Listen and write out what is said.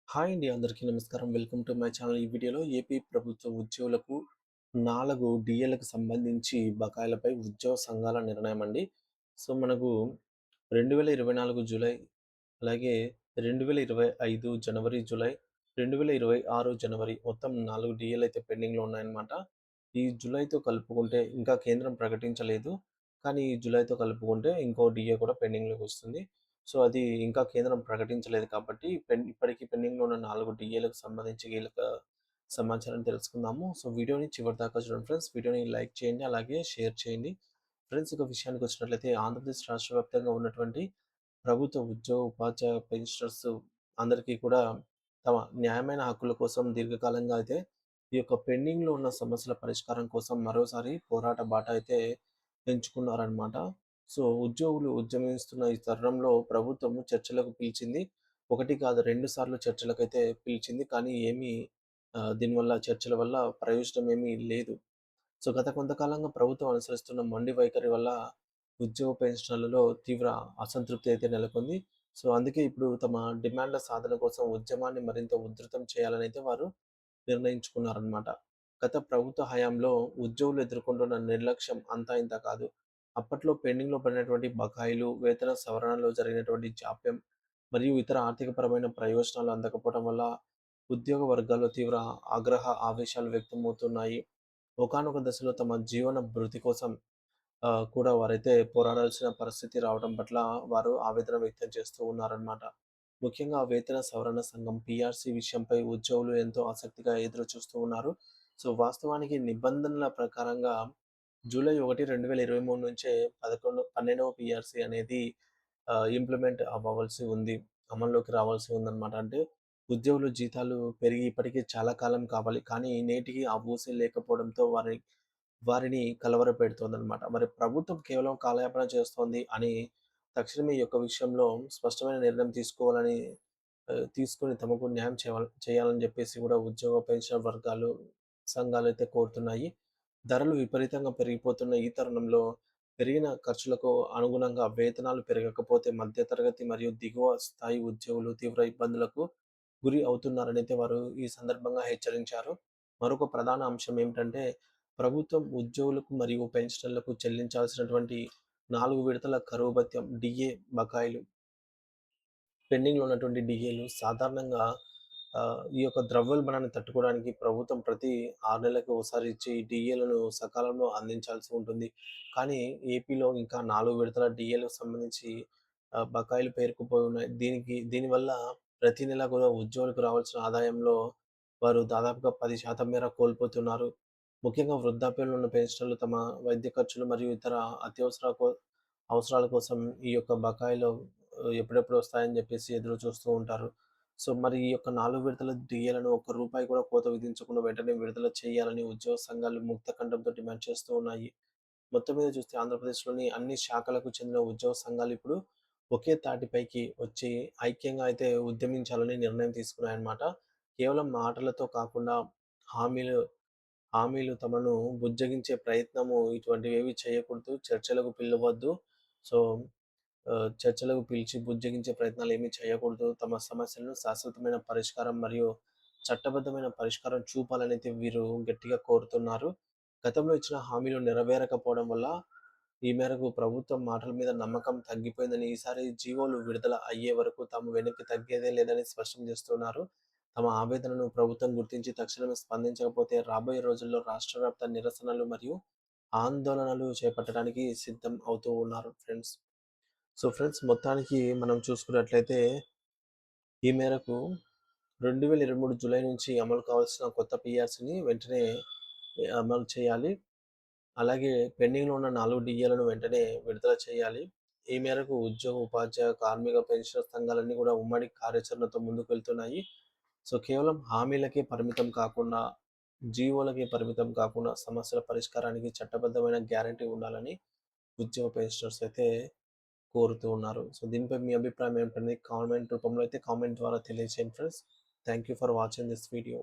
Hi అండి. అందరికీ నమస్కారం. Welcome to my channel. ఈ వీడియోలో ఏపీ ప్రభుత్వ ఉద్యోగులకు 4 డీఏలకు సంబంధించి బకాయిలపై ఉద్యోగ సంఘాల నిర్ణయం అండి. సో, మనకు 2024 జూలై, అలాగే 2025 జనవరి, జూలై, 2026 జనవరి మొత్తం 4 డీఏలయితే పెండింగ్‌లో ఉన్నాయన్నమాట. ఈ జూలైతో కలుపుకుంటే ఇంకా కేంద్రం ప్రకటించలేదు. కానీ ఈ జూలైతో కలుపుకుంటే ఇంకో డీఏ కూడా పెండింగ్‌లోకొస్తుంది. సో, అది ఇంకా కేంద్రం ప్రకటించలేదు కాబట్టి ఇప్పటికి పెండింగ్‌లో ఉన్న 4 డీఏలకు సంబంధించి కీలక సమాచారం తెలుసుకుందాము. సో, వీడియోని చివరిదాకా చూడండి ఫ్రెండ్స్. వీడియోని లైక్ చేయండి, అలాగే షేర్ చేయండి. ఫ్రెండ్స్, ఇక విషయానికొచ్చినట్లయితే ఆంధ్రప్రదేశ్ రాష్ట్ర వ్యాప్తంగా ఉన్నటువంటి ప్రభుత్వ ఉద్యోగ, ఉపాధ్యాయ పెన్షనర్స్ అందరికీ కూడా తమ న్యాయమైన హక్కుల కోసం దీర్ఘకాలంగా అయితే ఈ యొక్క పెండింగ్‌లో ఉన్న సమస్యల పరిష్కారం కోసం మరోసారి పోరాట బాట అయితే ఎంచుకున్నారనమాట. సో, ఉద్యోగులు ఉద్యమిస్తున్న ఈ తరుణంలో ప్రభుత్వం చర్చలకు పిలిచింది. 1 కాదు, 2 సార్లు చర్చలకైతే పిలిచింది. కానీ దీనివల్ల చర్చల వల్ల ప్రయోజనం ఏమీ లేదు. సో, గత కొంతకాలంగా ప్రభుత్వం అనుసరిస్తున్న మొండి వైఖరి వల్ల ఉద్యోగ పెన్షనర్లలో తీవ్ర అసంతృప్తి అయితే నెలకొంది. సో, అందుకే ఇప్పుడు తమ డిమాండ్ల సాధన కోసం ఉద్యమాన్ని మరింత ఉధృతం చేయాలనైతే వారు నిర్ణయించుకున్నారనమాట. గత ప్రభుత్వ హయాంలో ఉద్యోగులు ఎదుర్కొంటున్న నిర్లక్ష్యం అంతా ఇంతా కాదు. అప్పట్లో పెండింగ్‌లో పడినటువంటి బకాయిలు, వేతన సవరణలో జరిగినటువంటి జాప్యం మరియు ఇతర ఆర్థికపరమైన ప్రయోజనాలు అందకపోవడం వల్ల ఉద్యోగ వర్గాల్లో తీవ్ర ఆవేశాలు వ్యక్తమవుతున్నాయి. ఒకానొక దశలో తమ జీవన భృతి కోసం కూడా వారైతే పోరాడాల్సిన పరిస్థితి రావడం పట్ల వారు ఆవేదన వ్యక్తం చేస్తూ ఉన్నారనమాట. ముఖ్యంగా వేతన సవరణ సంఘం పీఆర్సీ విషయంపై ఉద్యోగులు ఎంతో ఆసక్తిగా ఎదురు చూస్తూ ఉన్నారు. సో, వాస్తవానికి నిబంధనల ప్రకారంగా జూలై 1, 2023 నుంచే 12వ పీఆర్సీ అనేది ఇంప్లిమెంట్ అవ్వవలసి ఉంది. అమల్లోకి రావాల్సి ఉందనమాట. అంటే ఉద్యోగుల జీతాలు పెరిగి ఇప్పటికే చాలా కాలం కావాలి. కానీ నేటికి ఆ ఊసే లేకపోవడంతో వారిని కలవరపెడుతోందనమాట. మరి ప్రభుత్వం కేవలం కాలయాపన చేస్తోంది అని తక్షణమే ఈ యొక్క విషయంలో స్పష్టమైన నిర్ణయం తీసుకొని తమకు న్యాయం చేయాలని జెప్పేసి గూడా ఉద్యోగ పెన్షన్ వర్గాలు, సంఘాలైతే కోరుతున్నాయి. ధరలు విపరీతంగా పెరిగిపోతున్న ఈ తరుణంలో పెరిగిన ఖర్చులకు అనుగుణంగా వేతనాలు పెరగకపోతే మధ్యతరగతి మరియు దిగువ స్థాయి ఉద్యోగులు తీవ్ర ఇబ్బందులకు గురి అవుతున్నారనైతే వారు ఈ సందర్భంగా హెచ్చరించారు. మరొక ప్రధాన అంశం ఏమిటంటే, ప్రభుత్వం ఉద్యోగులకు మరియు పెన్షనర్లకు చెల్లించాల్సినటువంటి 4 విడతల కరువు భత్యం డీఏ బకాయిలు, పెండింగ్‌లో ఉన్నటువంటి డీఏలు సాధారణంగా ఈ యొక్క ద్రవ్యోల్బణాన్ని తట్టుకోవడానికి ప్రభుత్వం ప్రతి 6 నెలలకు ఒకసారి ఇచ్చే ఈ డీఏలను సకాలంలో అందించాల్సి ఉంటుంది. కానీ ఏపీలో ఇంకా 4 విడతల డీఏలకు సంబంధించి బకాయిలు పేరుకుపోయి ఉన్నాయి. దీనివల్ల ప్రతి నెల కూడా ఉద్యోగులకు రావాల్సిన ఆదాయంలో వారు దాదాపుగా 10% మేర కోల్పోతున్నారు. ముఖ్యంగా వృద్ధాప్యంలో ఉన్న పెన్షనర్లు తమ వైద్య ఖర్చులు మరియు ఇతర అవసరాల కోసం ఈ యొక్క బకాయిలు ఎప్పుడెప్పుడు వస్తాయని చెప్పేసి ఎదురు చూస్తూ ఉంటారు. సో, మరి ఈ యొక్క 4 విడతల డీఏలను ఒక్క రూపాయి కూడా కోత విధించకుండా వెంటనే విడుదల చేయాలని ఉద్యోగ సంఘాలు ముక్త కంఠంతో డిమాండ్ చేస్తూ ఉన్నాయి. మొత్తం మీద చూస్తే ఆంధ్రప్రదేశ్‌లోని అన్ని శాఖలకు చెందిన ఉద్యోగ సంఘాలు ఇప్పుడు ఒకే తాటిపైకి వచ్చి ఐక్యంగా అయితే ఉద్యమించాలని నిర్ణయం తీసుకున్నాయన్నమాట. కేవలం మాటలతో కాకుండా హామీలు హామీలు తమను బుజ్జగించే ప్రయత్నము ఇటువంటివేవి చేయకూడదు. చర్చలకు పిలవద్దు. సో, చర్చలకు పిలిచి బుజ్జగించే ప్రయత్నాలేమీ చేయకూడదు. తమ సమస్యలను శాశ్వతమైన పరిష్కారం మరియు చట్టబద్ధమైన పరిష్కారం చూపాలనైతే వీరు గట్టిగా కోరుతున్నారు. గతంలో ఇచ్చిన హామీలు నెరవేరకపోవడం వల్ల ఈ మేరకు ప్రభుత్వం మాటల మీద నమ్మకం తగ్గిపోయిందని, ఈసారి జీవోలు విడుదల అయ్యే వరకు తాము వెనక్కి తగ్గేదే లేదని స్పష్టం చేస్తున్నారు. తమ ఆవేదనను ప్రభుత్వం గుర్తించి తక్షణమే స్పందించకపోతే రాబోయే రోజుల్లో రాష్ట్ర వ్యాప్త నిరసనలు మరియు ఆందోళనలు చేపట్టడానికి సిద్ధం అవుతూ ఉన్నారు ఫ్రెండ్స్. సో, ఫ్రెండ్స్, మొత్తానికి మనం చూసుకున్నట్లయితే ఈ మేరకు 2023 జూలై నుంచి అమలు కావాల్సిన కొత్త పీఆర్సీని వెంటనే అమలు చేయాలి. అలాగే పెండింగ్‌లో ఉన్న 4 డీఏలను వెంటనే విడుదల చేయాలి. ఈ మేరకు ఉద్యోగ, ఉపాధ్యాయ, కార్మిక, పెన్షనర్ సంఘాలన్నీ కూడా ఉమ్మడి కార్యాచరణతో ముందుకు వెళ్తున్నాయి. సో, కేవలం హామీలకే పరిమితం కాకుండా, జీవోలకే పరిమితం కాకుండా సమస్యల పరిష్కారానికి చట్టబద్ధమైన గ్యారంటీ ఉండాలని ఉద్యోగ పెన్షనర్స్ అయితే కోరుతూ ఉన్నారు. సో, దీనిపై మీ అభిప్రాయం ఏంటనేది కామెంట్ రూపంలో అయితే కామెంట్ ద్వారా తెలియజేయండి friends. Thank you for watching this video.